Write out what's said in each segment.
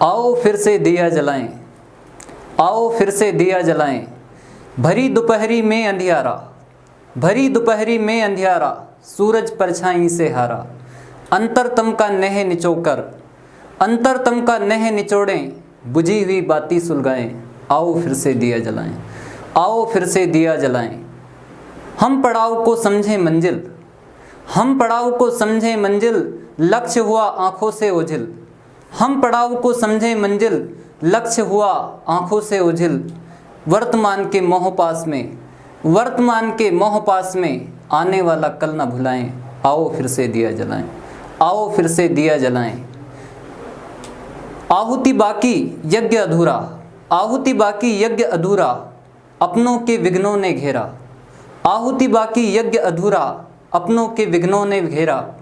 आओ फिर से दिया जलाएं, आओ फिर से दिया जलाएं, भरी दोपहरी में अंधियारा, भरी दोपहरी में अंधियारा, सूरज परछाई से हारा, अंतरतम का नेह निचोकर, अंतरतम का नेह निचोड़ें, बुझी हुई बाती सुलगाएं, आओ फिर से दिया जलाएं, आओ फिर से दिया जलाएं। हम पड़ाव को समझें मंजिल, हम पड़ाव को समझें मंजिल, लक्ष्य हुआ आँखों से ओझिल, हम पड़ाव को समझें मंजिल, लक्ष्य हुआ आँखों से ओझिल, वर्तमान के मोह पास में, वर्तमान के मोह पास में, आने वाला कल न भुलाएं, आओ फिर से दिया जलाएं, आओ फिर से दिया जलाएं। आहुति बाकी यज्ञ अधूरा, आहुति बाकी यज्ञ अधूरा, अपनों के विघ्नों ने घेरा, आहुति बाकी यज्ञ अधूरा, अपनों के विघ्नों ने घेरा,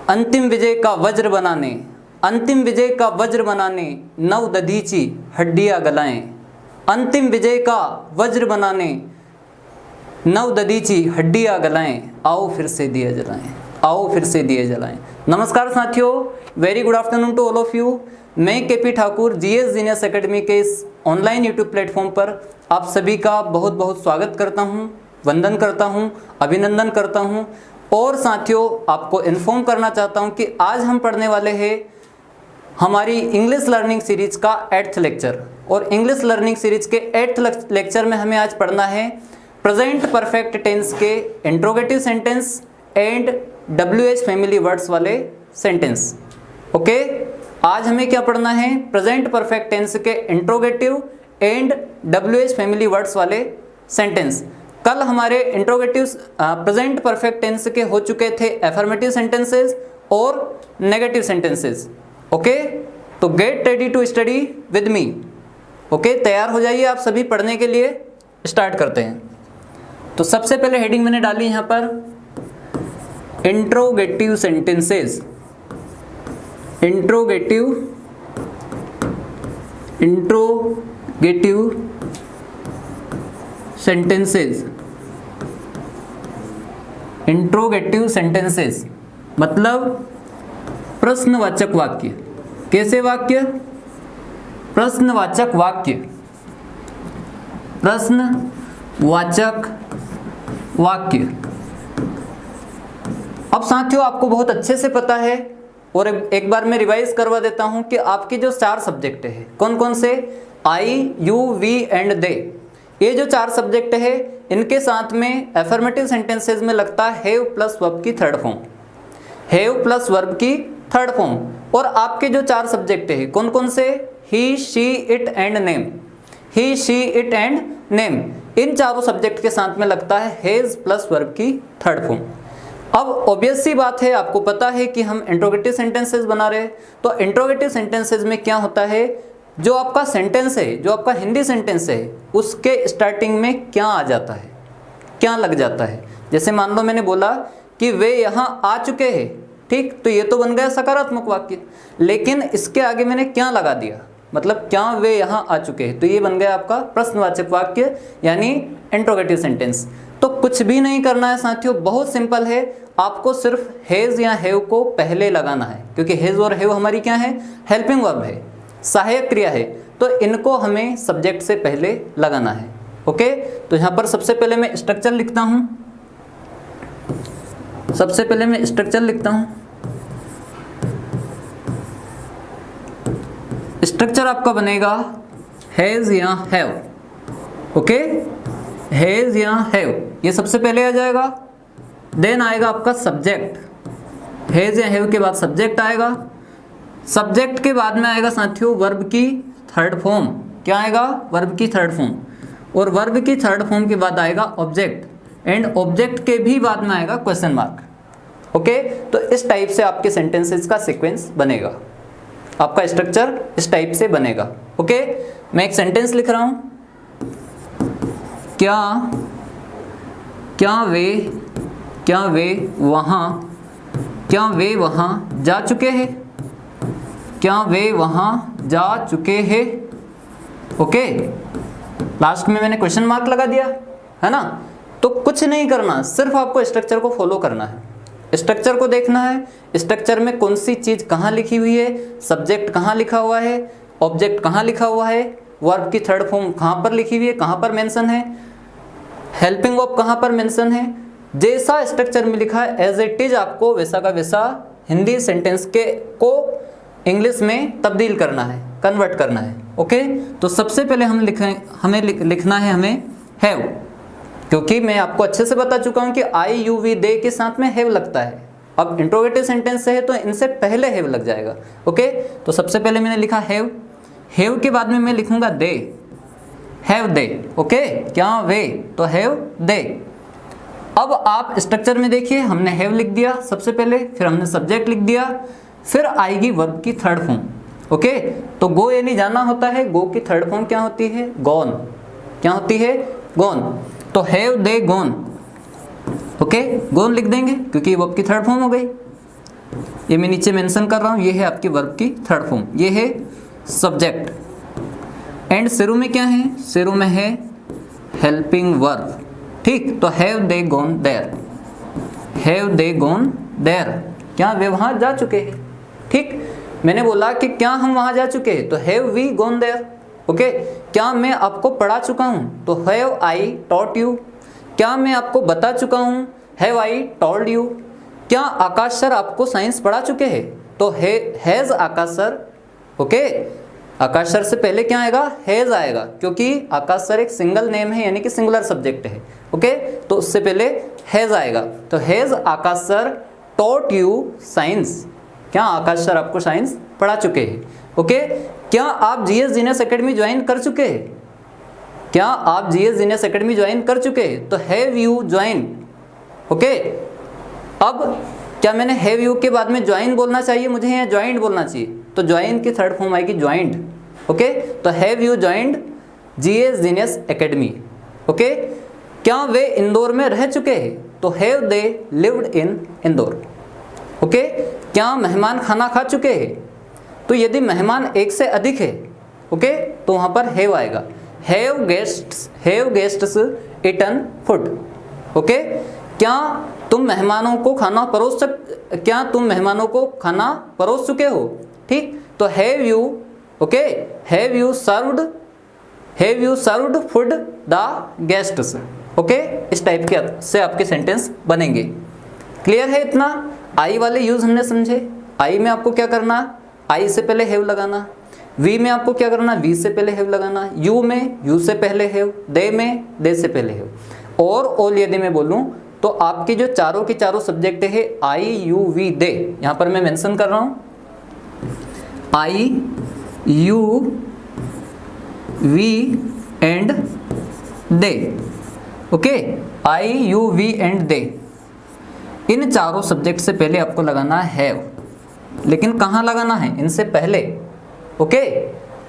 अंतिम विजय का वज्र बनाने, अंतिम विजय का वज्र बनाने, नव दधीची हड्डियां गलाएं, अंतिम विजय का वज्र बनाने, नव दधीची हड्डियां गलाएं, आओ फिर से दिया जलाएं, आओ फिर से दिए जलाएं। नमस्कार साथियों, very good afternoon to all of you. मैं KP Thakur GS genius academy के इस ऑनलाइन यूट्यूब प्लेटफॉर्म पर आप सभी का बहुत बहुत स्वागत करता हूं, वंदन करता हूं, अभिनंदन करता हूं। और साथियों, आपको इन्फॉर्म करना चाहता हूं कि आज हम पढ़ने वाले हैं हमारी इंग्लिश लर्निंग सीरीज का 8th लेक्चर। और इंग्लिश लर्निंग सीरीज के 8th लेक्चर में हमें आज पढ़ना है प्रेजेंट परफेक्ट टेंस के interrogative sentence and WH family words वाले सेंटेंस। ओके, आज हमें क्या पढ़ना है? प्रेजेंट परफेक्ट टेंस के interrogative and WH family words वाले सेंटेंस। कल हमारे इंट्रोगेटिव प्रेजेंट परफेक्ट टेंस के हो चुके थे एफर्मेटिव सेंटेंसेस और नेगेटिव सेंटेंसेस। ओके, तो get ready to study with me. Okay, तैयार हो जाइए आप सभी पढ़ने के लिए। स्टार्ट करते हैं। तो सबसे पहले हेडिंग मैंने डाली यहाँ पर interrogative sentences, interrogative sentences, interrogative sentences मतलब प्रश्नवाचक वाक्य। कैसे वाक्य? प्रश्नवाचक वाक्य, प्रश्नवाचक वाक्य। अब साथियों, आपको बहुत अच्छे से पता है और एक बार मैं रिवाइज करवा देता हूं कि आपके जो 4 सब्जेक्ट है, कौन कौन से? आई, यू, वी एंड दे। ये जो 4 सब्जेक्ट है, इनके साथ में एफर्मेटिव सेंटेंसेस में लगता है हैव प्लस वर्ब की third form, have plus verb की थर्ड फॉर्म। और आपके जो 4 सब्जेक्ट है, कौन कौन से? He, she, it and name, he, she, it and name. इन चारों सब्जेक्ट के साथ में लगता है हैज प्लस वर्ब की थर्ड फॉर्म। अब ऑब्वियस सी बात है, आपको पता है कि हम इंट्रोगेटिव सेंटेंसेस बना रहे हैं। तो इंट्रोगेटिव सेंटेंसेस में क्या होता है, जो आपका सेंटेंस है, जो आपका हिंदी सेंटेंस है, उसके स्टार्टिंग में क्या आ जाता है, क्या लग जाता है। जैसे मान लो मैंने बोला कि वे यहाँ आ चुके हैं, ठीक, तो ये तो बन गया सकारात्मक वाक्य। लेकिन इसके आगे मैंने क्या लगा दिया, मतलब क्या वे यहाँ आ चुके हैं, तो ये बन गया आपका प्रश्नवाचक वाक्य यानी इंट्रोगेटिव सेंटेंस। तो कुछ भी नहीं करना है साथियों, बहुत सिंपल है। आपको सिर्फ हैज या हैव को पहले लगाना है, क्योंकि हैज और हैव हमारी क्या है? हेल्पिंग वर्ब है, सहायक क्रिया है। तो इनको हमें सब्जेक्ट से पहले लगाना है। ओके, तो यहाँ पर सबसे पहले मैं स्ट्रक्चर लिखता हूँ, सबसे पहले मैं स्ट्रक्चर लिखता हूँ। स्ट्रक्चर आपका बनेगा हैज या हैव। ओके, हैज या हैव, ये सबसे पहले आ जाएगा। देन आएगा आपका सब्जेक्ट, हैज या हैव के बाद सब्जेक्ट आएगा। सब्जेक्ट के बाद में आएगा साथियों वर्ब की थर्ड फॉर्म। क्या आएगा? वर्ब की थर्ड फॉर्म। और वर्ब की थर्ड फॉर्म के बाद आएगा ऑब्जेक्ट, एंड ऑब्जेक्ट के भी बाद में आएगा क्वेश्चन मार्क। ओके, तो इस टाइप से आपके सेंटेंसेस का सीक्वेंस बनेगा, आपका स्ट्रक्चर इस टाइप से बनेगा। ओके, मैं एक सेंटेंस लिख रहा हूं। क्या वे वहां जा चुके हैं? क्या वे वहां जा चुके हैं? ओके, लास्ट में मैंने क्वेश्चन मार्क लगा दिया है ना। तो कुछ नहीं करना, सिर्फ आपको स्ट्रक्चर को फॉलो करना है। स्ट्रक्चर को देखना है, स्ट्रक्चर में कौन सी चीज़ कहाँ लिखी हुई है, सब्जेक्ट कहाँ लिखा हुआ है, ऑब्जेक्ट कहाँ लिखा हुआ है, वर्ब की थर्ड फॉर्म कहाँ पर लिखी हुई है, कहाँ पर मेंशन है, हेल्पिंग वर्ब कहाँ पर मेंशन है। जैसा स्ट्रक्चर में लिखा है एज इट इज आपको वैसा का वैसा हिंदी सेंटेंस के को इंग्लिश में तब्दील करना है, कन्वर्ट करना है। ओके, तो सबसे पहले हमें लिखना है हमें हैव, क्योंकि मैं आपको अच्छे से बता चुका हूँ कि आई यू वी दे के साथ में हैव लगता है। अब इंट्रोगेटिव सेंटेंस है तो इनसे पहले हैव लग जाएगा। ओके, तो सबसे पहले मैंने लिखा हैव, हैव के बाद में मैं लिखूंगा दे, हैव दे। ओके, क्या वे, तो हैव दे। अब आप स्ट्रक्चर में देखिए, हमने हैव लिख दिया सबसे पहले, फिर हमने सब्जेक्ट लिख दिया, फिर आएगी वर्ब की थर्ड फॉर्म। ओके, तो गो ये नहीं जानना होता है, गो की थर्ड फॉर्म क्या होती है, गॉन। क्या होती है, गॉन। तो have they gone. Okay, gone लिख देंगे क्योंकि वर्ब की थर्ड फॉर्म हो गई। ये मैं नीचे मेंशन कर रहा हूँ, ये है आपकी वर्ब की थर्ड फॉर्म, ये है सब्जेक्ट। एंड शुरू में क्या है, शुरू में है हेल्पिंग वर्ब। ठीक, तो have they gone there, have they gone there, क्या वे वहाँ जा चुके हैं। ठीक, मैंने बोला कि क्या हम वहाँ जा चुके हैं, तो have we gone there. Okay, क्या मैं आपको पढ़ा चुका हूँ, तो हैव आई टॉट यू। क्या मैं आपको बता चुका हूँ, हैव आई टोल्ड यू। क्या आकाश सर आपको साइंस पढ़ा चुके हैं, तो has Akash sir. Okay, Akash sir से पहले क्या आएगा, हैज़ आएगा, क्योंकि आकाश सर एक सिंगल नेम है यानी कि सिंगुलर सब्जेक्ट है। ओके, तो उससे पहले हैज़ आएगा, तो has Akash sir taught you science. क्या आकाश सर आपको साइंस पढ़ा चुके हैं। ओके, क्या आप जीएस जीनियस एकेडमी ज्वाइन कर चुके हैं, क्या आप जीएस जीनियस एकेडमी ज्वाइन कर चुके हैं, तो हैव यू ज्वाइन। ओके, अब क्या मैंने हैव यू के बाद में ज्वाइन बोलना चाहिए मुझे या ज्वाइंट बोलना चाहिए, तो ज्वाइन की थर्ड फॉर्म आएगी ज्वाइंट। ओके, तो have you joined GS genius academy. Okay, क्या वे इंदौर में रह चुके हैं, तो have they lived in Indore. Okay, क्या मेहमान खाना खा चुके हैं, तो यदि मेहमान एक से अधिक है, ओके, तो वहाँ पर हैव आएगा, have guests eaten food. Okay, क्या तुम मेहमानों को खाना परोस चुके हो। ठीक, तो have you, okay, have you served food the guests. Okay, इस टाइप के से आपके सेंटेंस बनेंगे। क्लियर है इतना। आई वाले यूज हमने समझे। आई में आपको क्या करना, आई से पहले हैव लगाना। वी में आपको क्या करना, वी से पहले हैव लगाना। यू में यू से पहले हैव। दे में दे से पहले हैव। और ऑल यदि मैं बोलूं तो आपकी जो चारों की चारों सब्जेक्ट है आई यू वी दे, यहां पर मैं मेंशन कर रहा हूं I you we and they. Okay, I you we and they, इन चारों सब्जेक्ट से पहले आपको लगाना है हैव, लेकिन कहाँ लगाना है, इनसे पहले। ओके,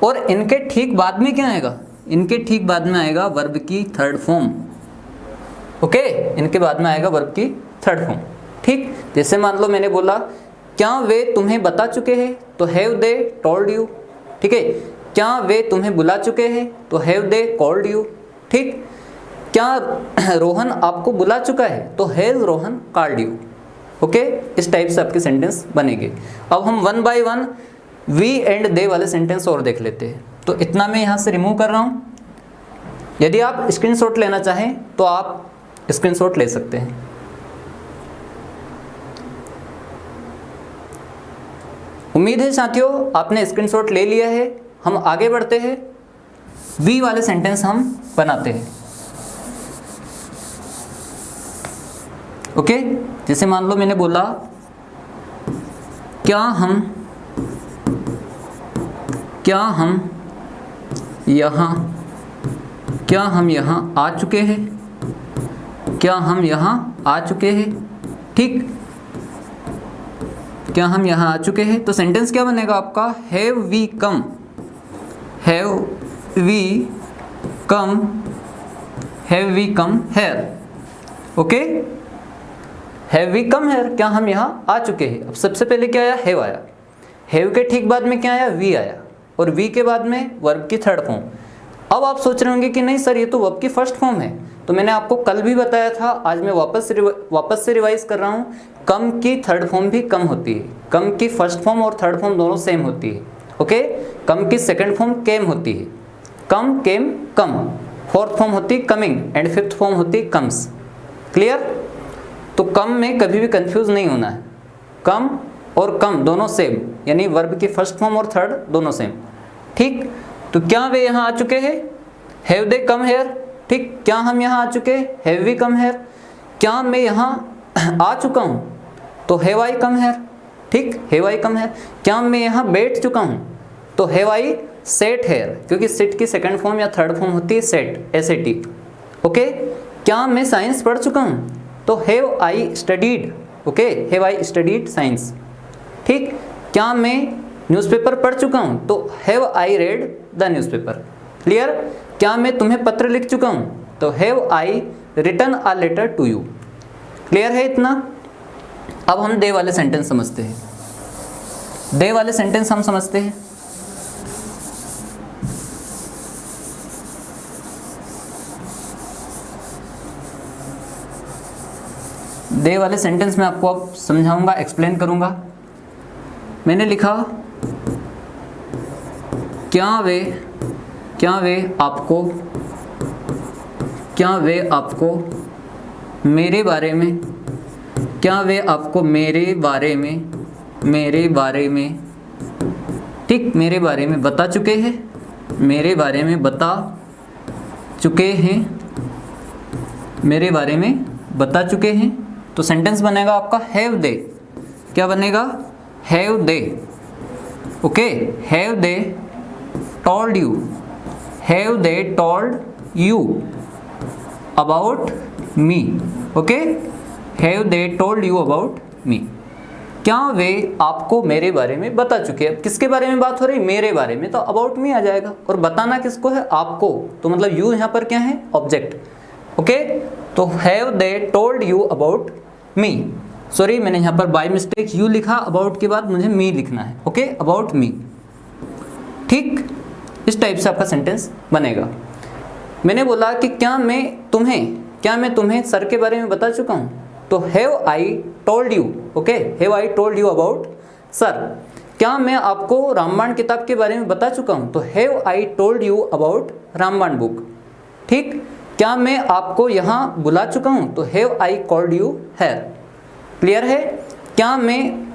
और इनके ठीक बाद में क्या आएगा, इनके ठीक बाद में आएगा वर्ब की थर्ड फॉर्म। ओके, इनके बाद में आएगा वर्ब की थर्ड फॉर्म। ठीक, जैसे मान लो मैंने बोला क्या वे तुम्हें बता चुके हैं, तो हैव दे टोल्ड यू। ठीक है, क्या वे तुम्हें बुला चुके हैं, तो हैव दे कॉल्ड यू। ठीक, क्या रोहन आपको बुला चुका है, तो has Rohan called you. Okay, इस टाइप से आपके सेंटेंस बनेंगे। अब हम one by one we and they वाले सेंटेंस और देख लेते हैं। तो इतना मैं यहाँ से रिमूव कर रहा हूँ। यदि आप स्क्रीनशॉट लेना चाहें तो आप स्क्रीनशॉट ले सकते हैं। उम्मीद है साथियों आपने स्क्रीनशॉट ले लिया है। हम आगे बढ़ते हैं, वी वाले सेंटेंस हम बनाते हैं। ओके, जैसे मान लो मैंने बोला क्या हम यहाँ आ चुके हैं, क्या हम यहाँ आ चुके हैं। ठीक, क्या हम यहाँ आ चुके हैं, तो सेंटेंस क्या बनेगा आपका, have we come here. Okay, have we come here, क्या हम यहाँ आ चुके हैं। अब सबसे पहले क्या आया, हैव आया। हैव के ठीक बाद में क्या आया, वी आया, और वी के बाद में वर्ब की थर्ड फॉर्म। अब आप सोच रहे होंगे कि नहीं सर ये तो वर्ब की फर्स्ट फॉर्म है, तो मैंने आपको कल भी बताया था, आज मैं वापस से रिवाइज कर रहा हूँ, कम की थर्ड फॉर्म भी कम होती है, कम की फर्स्ट फॉर्म और थर्ड फॉर्म दोनों सेम होती है। ओके, कम की सेकंड फॉर्म केम होती है, कम केम कम, फोर्थ फॉर्म होती है कमिंग एंड फिफ्थ फॉर्म होती है कम्स। क्लियर? तो कम में कभी भी कंफ्यूज नहीं होना है, कम और कम दोनों सेम, यानी वर्ब की फर्स्ट फॉर्म और थर्ड दोनों सेम। ठीक, तो क्या वे यहाँ आ चुके हैं? Have they come here? ठीक, क्या हम यहाँ आ चुके हैं? Have we come here? क्या मैं यहाँ आ चुका हूँ? तो हैव आई कम हेयर? ठीक, हैव आई कम हेयर। क्या मैं यहाँ बैठ चुका हूँ? तो हैव आई सेट हेयर, क्योंकि सिट की सेकंड फॉर्म या थर्ड फॉर्म होती है सेट, SAT। ओके, क्या मैं साइंस पढ़ चुका हूँ? तो have I studied. Okay, have I studied science. ठीक, क्या मैं न्यूज़पेपर पढ़ चुका हूँ? तो have I read the newspaper. Clear? क्या मैं तुम्हें पत्र लिख चुका हूँ? तो have I written a letter to you. Clear है इतना? अब हम दे वाले सेंटेंस समझते हैं। दे वाले सेंटेंस हम समझते हैं। दे वाले सेंटेंस में आपको अब समझाऊंगा, एक्सप्लेन करूंगा। मैंने लिखा क्या वे आपको मेरे बारे में, क्या वे आपको मेरे बारे में ठीक, मेरे बारे में बता चुके हैं, मेरे बारे में बता चुके हैं, मेरे बारे में बता चुके हैं। तो सेंटेंस बनेगा आपका हैव दे। क्या बनेगा? Have they. Okay, have they told you, have they told you about me. Okay, have they told you about me. क्या वे आपको मेरे बारे में बता चुके हैं? किसके बारे में बात हो रही? मेरे बारे में, तो अबाउट मी आ जाएगा। और बताना किसको है? आपको। तो मतलब यू यहाँ पर क्या है? ऑब्जेक्ट। ओके, तो have they told you about me. Sorry, मैंने यहाँ पर बाय मिस्टेक यू लिखा, अबाउट के बाद मुझे मी लिखना है। Okay, about me. ठीक, इस टाइप से आपका सेंटेंस बनेगा। मैंने बोला कि क्या मैं तुम्हें सर के बारे में बता चुका हूँ? तो have I told you. Okay, have I told you about sir. क्या मैं आपको रामबाण किताब के बारे में बता चुका हूँ? तो have I told you about Rambaan book. ठीक, क्या मैं आपको यहाँ बुला चुका हूँ? तो have I called you here. Clear है? क्या मैं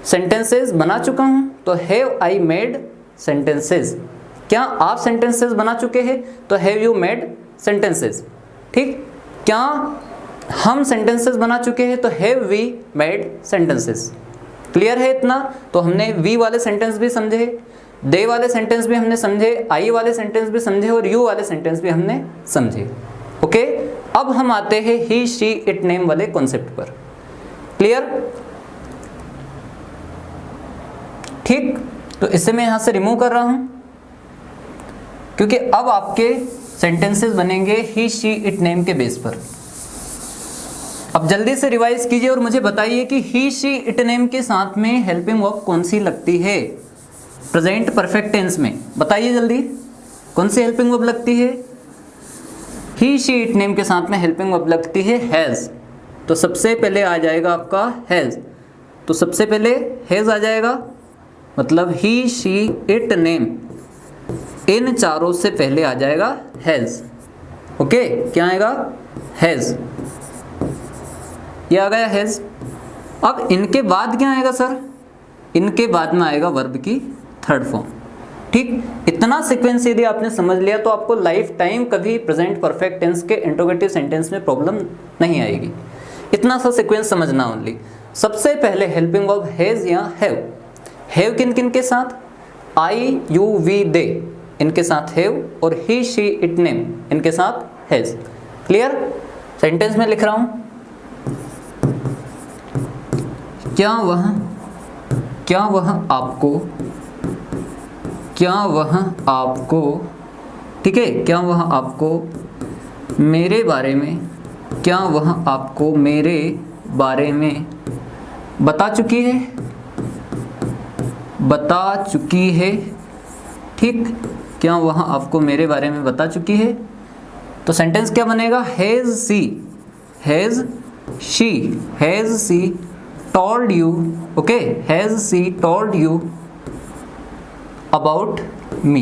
सेंटेंसेस बना चुका हूँ? तो हैव आई मेड सेंटेंसेस। क्या आप सेंटेंसेस बना चुके हैं? तो हैव यू मेड सेंटेंसेस। ठीक, क्या हम सेंटेंसेस बना चुके हैं? तो have we made sentences. Clear है इतना? तो हमने वी वाले सेंटेंस भी समझे, दे वाले सेंटेंस भी हमने समझे, आई वाले सेंटेंस भी समझे और यू वाले सेंटेंस भी हमने समझे। ओके, अब हम आते हैं ही शी इट नेम वाले कॉन्सेप्ट पर। क्लियर? ठीक, तो इसे मैं यहां से रिमूव कर रहा हूं, क्योंकि अब आपके सेंटेंसेस बनेंगे ही शी इट नेम के बेस पर। अब जल्दी से रिवाइज कीजिए और मुझे बताइए कि ही शी इट नेम के साथ में हेल्पिंग वर्ब कौन सी लगती है प्रेजेंट परफेक्ट टेंस में? बताइए जल्दी, कौन सी हेल्पिंग वर्ब लगती है? ही शी इट नेम के साथ में हेल्पिंग वर्ब लगती है हैज़। तो सबसे पहले आ जाएगा आपका हैज़। तो सबसे पहले हैज़ आ जाएगा, मतलब ही शी इट नेम, इन चारों से पहले आ जाएगा हैज़। ओके, क्या आएगा? हैज़। ये आ गया हैज़। अब इनके बाद क्या आएगा सर? इनके बाद में आएगा वर्ब की थर्ड फॉर्म। ठीक, इतना सीक्वेंस यदि आपने समझ लिया तो आपको लाइफ टाइम कभी प्रेजेंट परफेक्ट टेंस के इंट्रोगेटिव सेंटेंस में प्रॉब्लम नहीं आएगी। इतना सा सीक्वेंस समझना ओनली। सबसे पहले हेल्पिंग वर्ब हैज़ या हैव। हैव किन किन के साथ? आई, यू, वी, दे, इनके साथ हैव, और ही शी इट नेम, इनके साथ हैज़। क्लियर? सेंटेंस में लिख रहा हूं, क्या वह आपको ठीक है, क्या वह आपको मेरे बारे में, क्या वह आपको मेरे बारे में बता चुकी है? ठीक, क्या वह आपको मेरे बारे में बता चुकी है? तो सेंटेंस क्या बनेगा? Has she told you, okay, has she told you about me,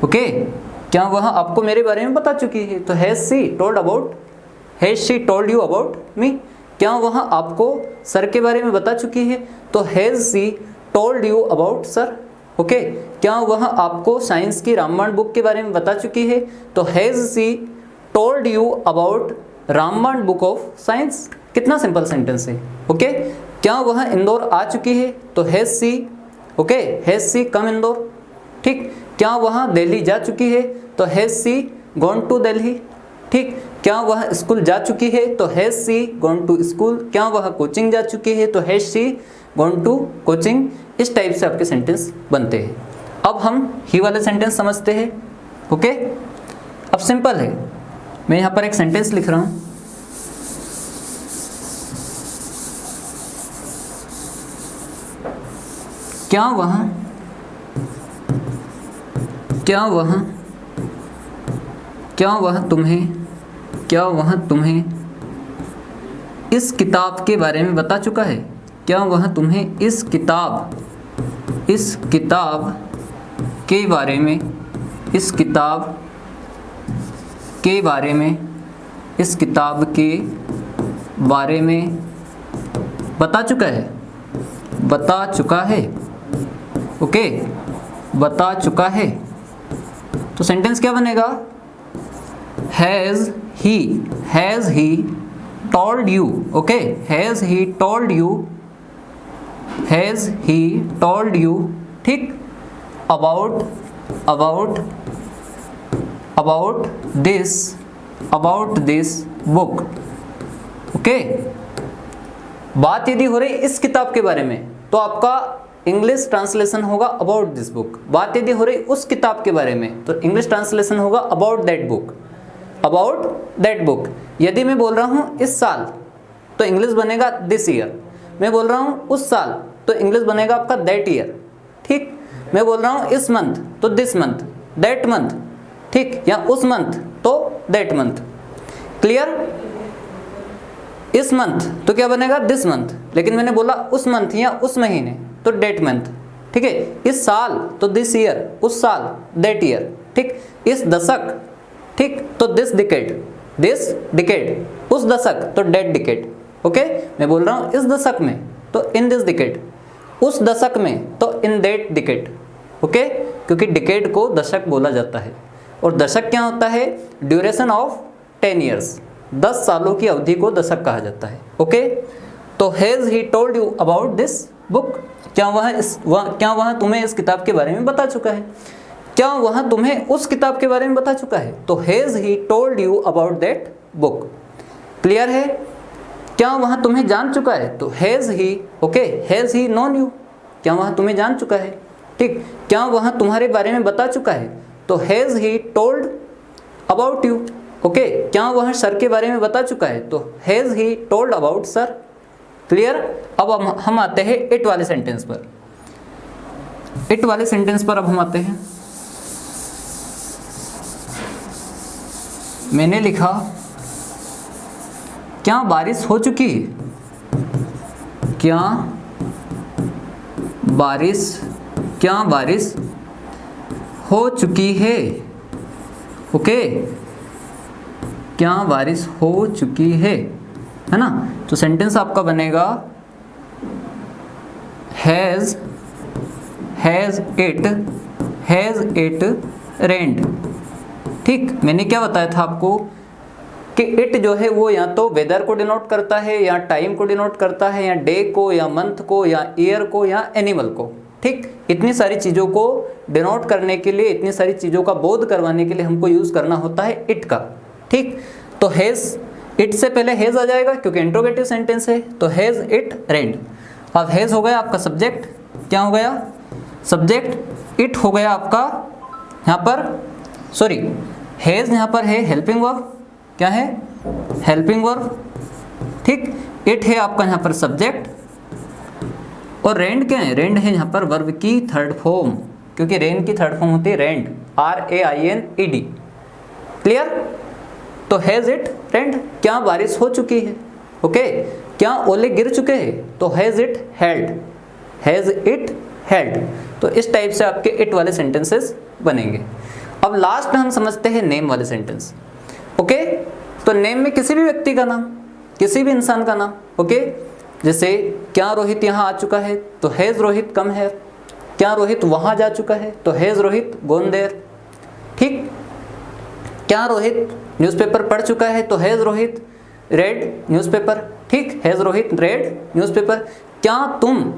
okay, क्या वह आपको मेरे बारे में बता चुकी है? तो has she told you about me. क्या वह आपको सर के बारे में बता चुकी है? तो has she told you about sir, okay. क्या वह आपको साइंस की रामबाण बुक के बारे में बता चुकी है? तो has she told you about Rambaan book of science. कितना सिंपल सेंटेंस है, ओके। क्या वह इंदौर आ चुकी है? तो has she, okay, has she come Indore, ठीक। क्या वह दिल्ली जा चुकी है? तो has she gone to Delhi, ठीक। क्या वह स्कूल जा चुकी है? तो has she gone to school. क्या वह कोचिंग जा चुकी है? तो has she gone to coaching. इस टाइप से आपके सेंटेंस बनते हैं। अब हम ही वाले सेंटेंस समझते हैं, ओके। अब सिंपल है, मैं यहाँ पर एक सेंटेंस लिख रहा हूँ। क्या वह तुम्हें इस किताब के बारे में बता चुका है? क्या वह तुम्हें इस किताब के बारे में बता चुका है, ओके, बता चुका है। तो सेंटेंस क्या बनेगा? Has he told you, okay, has he told you, ठीक, अबाउट दिस बुक, ओके। बात यदि हो रही इस किताब के बारे में तो आपका इंग्लिश ट्रांसलेशन होगा अबाउट दिस बुक। बात यदि हो रही उस किताब के बारे में तो इंग्लिश ट्रांसलेशन होगा अबाउट दैट बुक। यदि मैं बोल रहा हूँ इस साल तो इंग्लिश बनेगा दिस ईयर। मैं बोल रहा हूँ उस साल तो इंग्लिश बनेगा आपका दैट ईयर, ठीक। मैं बोल रहा हूँ इस मंथ तो दिस मंथ, दैट मंथ, ठीक, या उस मंथ तो दैट मंथ। क्लियर? इस मंथ तो क्या बनेगा? This month. लेकिन मैंने बोला उस मंथ या उस महीने तो डेट मंथ, ठीक है। इस साल तो दिस ईयर, उस साल दैट ईयर, ठीक। इस दशक, ठीक, तो दिस डिकेड, उस दशक तो डेट डिकेड, ओके। मैं बोल रहा हूँ इस दशक में तो इन दिस डिकेड, उस दशक में तो इन दैट डिकेड, ओके, क्योंकि डिकेड को दशक बोला जाता है। और दशक क्या होता है? ड्यूरेशन ऑफ 10 ईयर्स, 10 सालों की अवधि को दशक कहा जाता है, ओके। तो has he told you about this book? क्या वह तुम्हें इस किताब के बारे में बता चुका है? क्या वह तुम्हें उस किताब के बारे में बता चुका है? तो has he told you about that book. Clear है? क्या वह तुम्हें जान चुका है? तो has he, okay, has he known you. क्या वह तुम्हें जान चुका है? ठीक। क्या वह तुम्हारे बारे में बता चुका है? तो has he told about you, okay. क्या वह सर के बारे में बता चुका है? तो has he told about sir. Clear? अब हम आते हैं इट वाले सेंटेंस पर। अब हम आते हैं। मैंने लिखा क्या बारिश हो चुकी है? क्या बारिश हो चुकी है? ओके, क्या बारिश हो चुकी है ना? तो सेंटेंस आपका बनेगा हैज़ इट रेन्ड। ठीक, मैंने क्या बताया था आपको कि इट जो है वो या तो वेदर को डिनोट करता है, या टाइम को डिनोट करता है, या डे को, या मंथ को, या ईयर को, या एनिमल को। ठीक, इतनी सारी चीज़ों को डिनोट करने के लिए, इतनी सारी चीज़ों का बोध करवाने के लिए हमको यूज़ करना होता है इट का। ठीक, तो हैज़, इट से पहले हैज़ आ जाएगा क्योंकि इंट्रोगेटिव सेंटेंस है, तो हैज़ इट रेन्ड। अब हैज़ हो गया आपका सब्जेक्ट, क्या हो गया? सब्जेक्ट। इट हो गया आपका यहाँ पर, सॉरी, हैज़ यहाँ पर है हेल्पिंग वर्ब। क्या है? Helping verb. ठीक, इट है आपका यहाँ पर सब्जेक्ट, और रेंड क्या है? रेंड है यहाँ पर वर्ब की थर्ड फॉर्म, क्योंकि रेन की थर्ड फॉर्म होती है रेंड, RAINED। क्लियर? तो हैज़ इट रेंड, क्या बारिश हो चुकी है? ओके, क्या ओले गिर चुके हैं? तो has it held, has it held. तो इस टाइप से आपके इट वाले सेंटेंसेस बनेंगे। अब लास्ट में हम समझते हैं नेम वाले सेंटेंस। ओके, तो नेम में किसी भी व्यक्ति का नाम, किसी भी इंसान का नाम। ओके, जैसे क्या रोहित यहाँ आ चुका है? तो हैज़ रोहित कम है। क्या रोहित वहाँ जा चुका है? तो हैज़ रोहित गॉन देयर। ठीक, क्या रोहित न्यूज़पेपर पढ़ चुका है? तो हैज़ रोहित रेड न्यूज़पेपर। ठीक, हैज़ रोहित रेड न्यूज़पेपर। क्या तुम,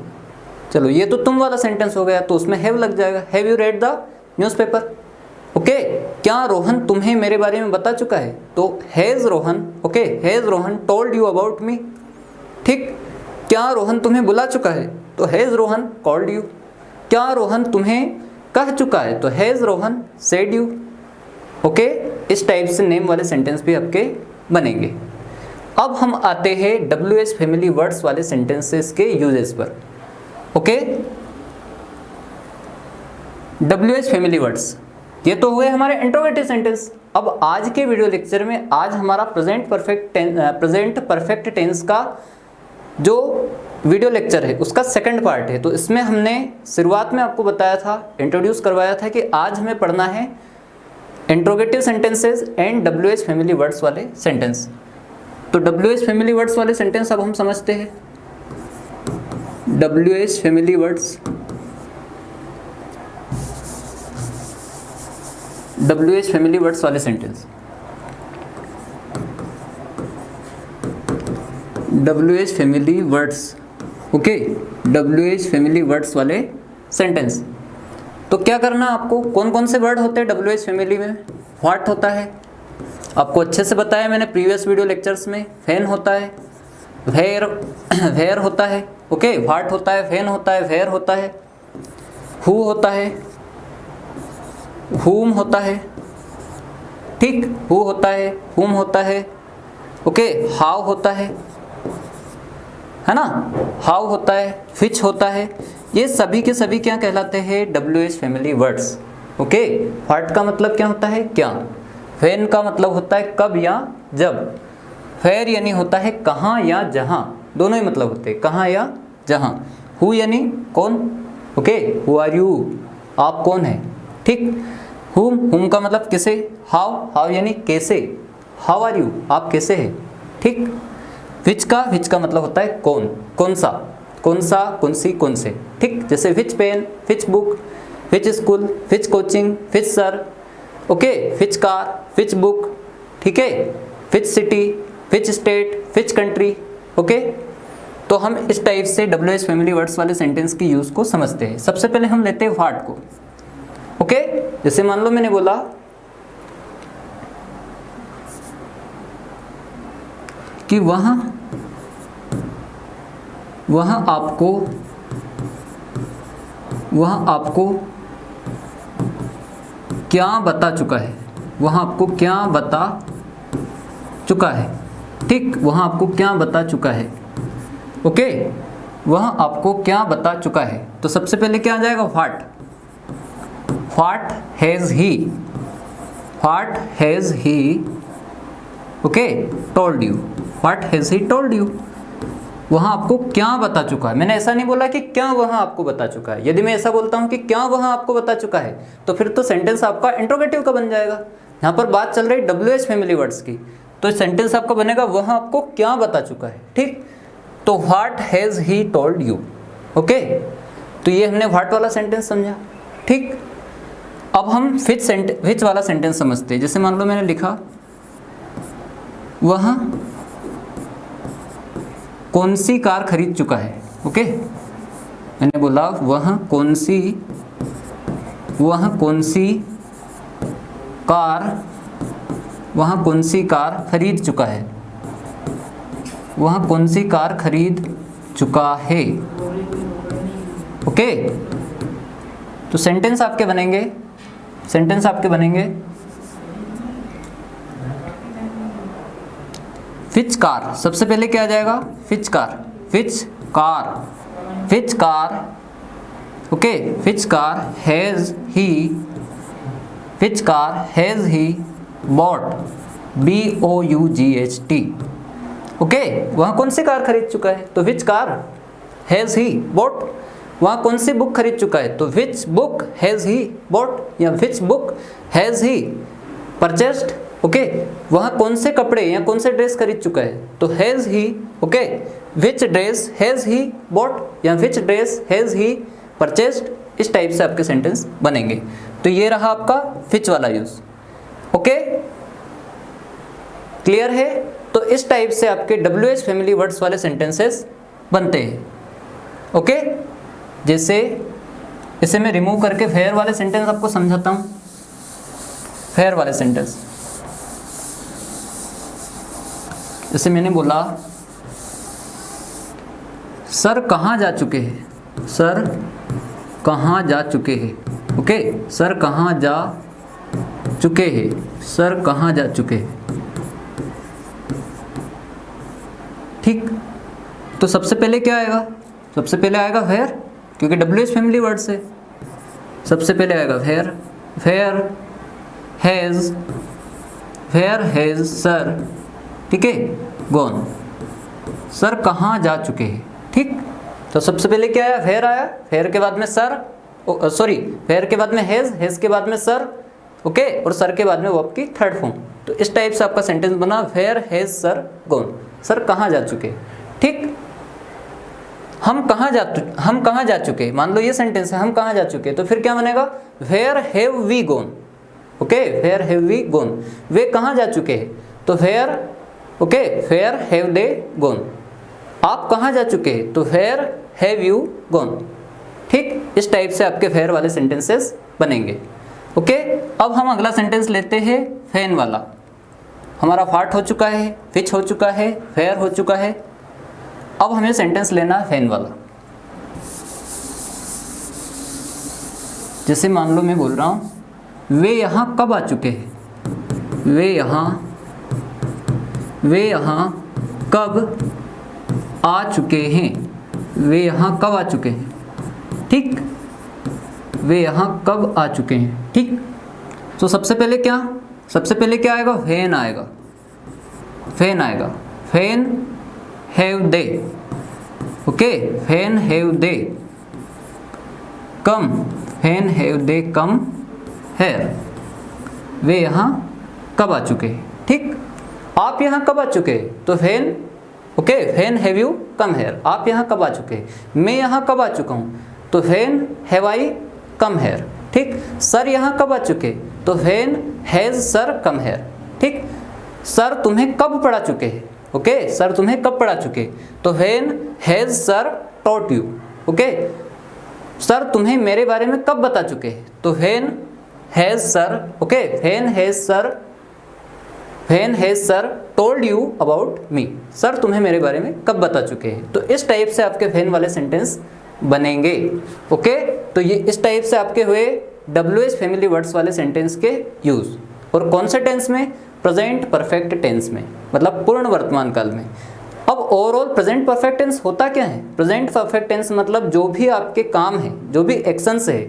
चलो ये तो तुम वाला सेंटेंस हो गया, तो उसमें हैव लग जाएगा, have you read the newspaper. Okay, क्या रोहन तुम्हें मेरे बारे में बता चुका है? तो has Rohan, okay, has Rohan told you about me. ठीक, क्या रोहन तुम्हें बुला चुका है? तो हैज़ रोहन कॉल्ड यू। क्या रोहन तुम्हें कह चुका है? तो has Rohan said you. Okay, इस टाइप से नेम वाले सेंटेंस भी आपके बनेंगे। अब हम आते हैं WH फैमिली वर्ड्स वाले सेंटेंसेस के यूजेस पर। ओके, WH फैमिली वर्ड्स, ये तो हुए हमारे इंट्रोगेटिव सेंटेंस। अब आज के वीडियो लेक्चर में आज हमारा प्रेजेंट परफेक्ट टेंस का जो वीडियो लेक्चर है उसका सेकंड पार्ट है। तो इसमें हमने शुरुआत में आपको बताया था, इंट्रोड्यूस करवाया था कि आज हमें पढ़ना है interrogative sentences and WH family words वाले सेंटेंस। तो WH फैमिली वर्ड्स वाले सेंटेंस अब हम समझते हैं। WH family words, WH family words वाले sentence, WH family words. Okay, WH family words वाले सेंटेंस। तो क्या करना आपको, कौन कौन से वर्ड होते हैं WH फैमिली में? व्हाट होता है, आपको अच्छे से बताया मैंने प्रीवियस वीडियो लेक्चर्स में। फैन होता है, वेयर होता है। ओके, व्हाट होता है, फैन होता है, वेयर होता है, हु होता है, हुम होता है। ठीक, हु होता है, हुम होता है। ओके, हाउ होता है ना, हाउ होता है, व्हिच होता है। ये सभी के सभी क्या कहलाते हैं? WH family words. Okay, what का मतलब क्या होता है? क्या। व्हेन का मतलब होता है कब या जब। वेयर यानी होता है कहाँ या जहाँ, दोनों ही मतलब होते हैं, कहाँ या जहाँ। हु यानी कौन। ओके, हु आर यू, आप कौन हैं। ठीक, हुम का मतलब किसे। हाउ यानी कैसे, हाउ आर यू, आप कैसे हैं। ठीक, विच का मतलब होता है कौन, कौन सा, कौन सी, कौन से। ठीक, जैसे which pen, which book, which school, which coaching, which sir. Okay, which car, which book. ठीक है, which city, which state, which country. Okay, तो हम इस टाइप से WH फैमिली वर्ड्स वाले सेंटेंस की यूज को समझते हैं। सबसे पहले हम लेते हैं व्हाट को। ओके, जैसे मान लो मैंने बोला कि वहाँ आपको क्या बता चुका है। वहाँ आपको क्या बता चुका है। ठीक, वहाँ आपको क्या बता चुका है। ओके, वहाँ आपको क्या बता चुका है। तो सबसे पहले क्या आ जाएगा? What has he okay told you. What has he told you, वहाँ आपको क्या बता चुका है। मैंने ऐसा नहीं बोला कि क्या वहाँ आपको बता चुका है। यदि मैं ऐसा बोलता हूँ कि क्या वहाँ आपको बता चुका है, तो फिर तो सेंटेंस आपका इंट्रोगेटिव का बन जाएगा। यहाँ पर बात चल रही WH फैमिली वर्ड्स की, तो सेंटेंस आपका बनेगा वहाँ आपको क्या बता चुका है। ठीक, तो what has he told you. Okay, तो ये हमने व्हाट वाला सेंटेंस समझा। ठीक, अब हम विच वाला सेंटेंस समझते हैं। जैसे मान लो मैंने लिखा वह कौन सी कार खरीद चुका है। ओके, मैंने बोला वह कौन सी कार खरीद चुका है। वह कौन सी कार खरीद चुका है। ओके, तो सेंटेंस आपके बनेंगे विच कार। सबसे पहले क्या आ जाएगा? Which car which car, okay, which car has he bought, BOUGHT, okay, वह कौन सी कार खरीद चुका है, तो which car has he bought, वहाँ कौन सी बुक खरीद चुका है, तो which book has he bought या which book has he purchased, okay, वहाँ कौन से कपड़े या कौन से ड्रेस खरीद चुका है, तो has he, okay, which dress has he bought या विच ड्रेस हैज़ ही परचेस्ड, इस टाइप से आपके सेंटेंस बनेंगे। तो ये रहा आपका विच वाला यूज, ओके, क्लियर है। तो इस टाइप से आपके WH फैमिली वर्ड्स वाले सेंटेंसेस बनते हैं, ओके। जैसे इसे मैं रिमूव करके फेयर वाले सेंटेंस आपको समझाता हूं। फेयर वाले सेंटेंस, जैसे मैंने बोला सर कहाँ जा चुके हैं, सर कहाँ जा चुके हैं, ओके, सर कहाँ जा चुके हैं, सर कहाँ जा चुके हैं, ठीक। तो सबसे पहले क्या आएगा, सबसे पहले आएगा फेयर, क्योंकि WH फैमिली वर्ड से सबसे पहले आएगा फेयर। फेयर हैज़ सर, ठीक है, गॉन, सर कहाँ जा चुके हैं, ठीक। तो सबसे पहले क्या आया, फेयर आया, फेयर के बाद में सर, सॉरी, फेयर के बाद में हैज़ के बाद में सर, ओके, और सर के बाद में वो आपकी थर्ड फॉर्म। तो इस टाइप से आपका सेंटेंस बना, fair has sir gone, sir कहाँ जा चुके, ठीक। हम कहाँ जा चुके, मान लो ये सेंटेंस है, हम कहाँ जा चुके, तो फिर क्या बनेगा, where have we gone, okay, where have we gone, वे कहाँ जा चुके हैं, तो where, okay, where have they gone. आप कहाँ जा चुके हैं, तो वेयर हैव यू गॉन, ठीक। इस टाइप से आपके फेयर वाले सेंटेंसेस बनेंगे, ओके। अब हम अगला सेंटेंस लेते हैं फैन वाला। हमारा फाट हो चुका है, फिच हो चुका है, फेयर हो चुका है, अब हमें सेंटेंस लेना है फैन वाला। जैसे मान लो मैं बोल रहा हूं वे यहाँ कब आ चुके हैं, वे यहाँ कब आ चुके हैं, वे यहाँ कब आ चुके हैं, ठीक, वे यहाँ कब आ चुके हैं, ठीक। तो सबसे पहले क्या आएगा, वेन आएगा, वेन आएगा, when have they, okay, when have they come, when have they come here, वे यहाँ कब आ चुके हैं, ठीक। आप यहाँ कब आ चुके हैं, तो when, okay, when have you come here, आप यहाँ कब आ चुके हैं। मैं यहाँ कब आ चुका हूँ, तो when have I come here, ठीक। सर यहाँ कब आ चुके, तो when has sir come here, ठीक। सर तुम्हें कब पढ़ा चुके हैं, ओके, सर तुम्हें कब पढ़ा चुके, तो when has sir taught you, okay. Sir तुम्हें मेरे बारे में कब बता चुके हैं, तो when has sir, okay, when has sir told you about me, sir तुम्हें मेरे बारे में कब बता चुके हैं। तो इस टाइप से आपके वेन वाले सेंटेंस बनेंगे, ओके। तो ये इस टाइप से आपके हुए WH फैमिली वर्ड्स वाले सेंटेंस के यूज, और कौन से टेंस में, प्रेजेंट परफेक्ट टेंस में, मतलब पूर्ण वर्तमान काल में। अब ओवरऑल प्रेजेंट परफेक्ट टेंस होता क्या है, प्रेजेंट परफेक्ट टेंस मतलब जो भी आपके काम है, जो भी एक्शंस है,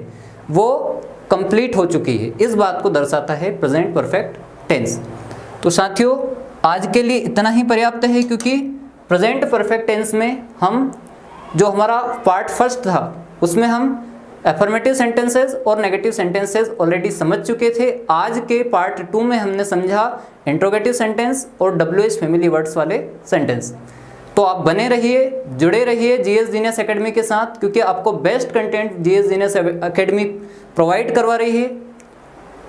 वो कंप्लीट हो चुकी है, इस बात को दर्शाता है प्रेजेंट परफेक्ट टेंस। तो साथियों आज के लिए इतना ही पर्याप्त है, क्योंकि प्रेजेंट परफेक्ट टेंस में हम जो हमारा पार्ट फर्स्ट था उसमें हम एफर्मेटिव सेंटेंसेस और नेगेटिव सेंटेंसेस ऑलरेडी समझ चुके थे। आज के पार्ट 2 में हमने समझा इंट्रोगेटिव सेंटेंस और WH फैमिली वर्ड्स वाले सेंटेंस। तो आप बने रहिए, जुड़े रहिए GS जीनियस एकेडमी के साथ, क्योंकि आपको best content GS genius academy provide करवा रही है।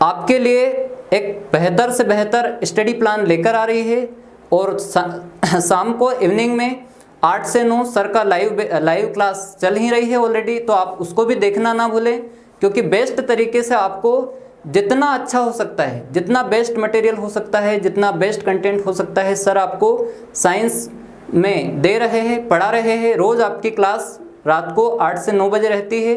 आपके लिए एक बेहतर से बेहतर स्टडी प्लान लेकर आ रही है, और शाम को इवनिंग में 8 से 9 सर का लाइव क्लास चल ही रही है ऑलरेडी, तो आप उसको भी देखना ना भूलें, क्योंकि बेस्ट तरीके से आपको जितना अच्छा हो सकता है, जितना बेस्ट मटेरियल हो सकता है, जितना बेस्ट कंटेंट हो सकता है, सर आपको साइंस में दे रहे हैं, पढ़ा रहे हैं। रोज़ आपकी क्लास रात को 8 से 9 बजे रहती है।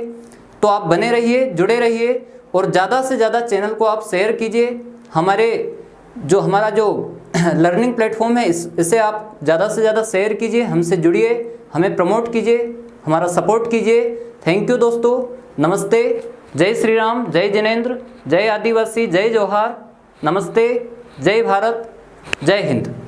तो आप बने रहिए, जुड़े रहिए, और ज़्यादा से ज़्यादा चैनल को आप शेयर कीजिए। हमारा जो लर्निंग प्लेटफॉर्म है, इसे आप ज़्यादा से ज़्यादा शेयर कीजिए, हमसे जुड़िए, हमें प्रमोट कीजिए। हमारा सपोर्ट कीजिए। थैंक यू दोस्तों, नमस्ते, जय श्री राम, जय जिनेंद्र, जय आदिवासी, जय जोहार, नमस्ते, जय भारत, जय हिंद।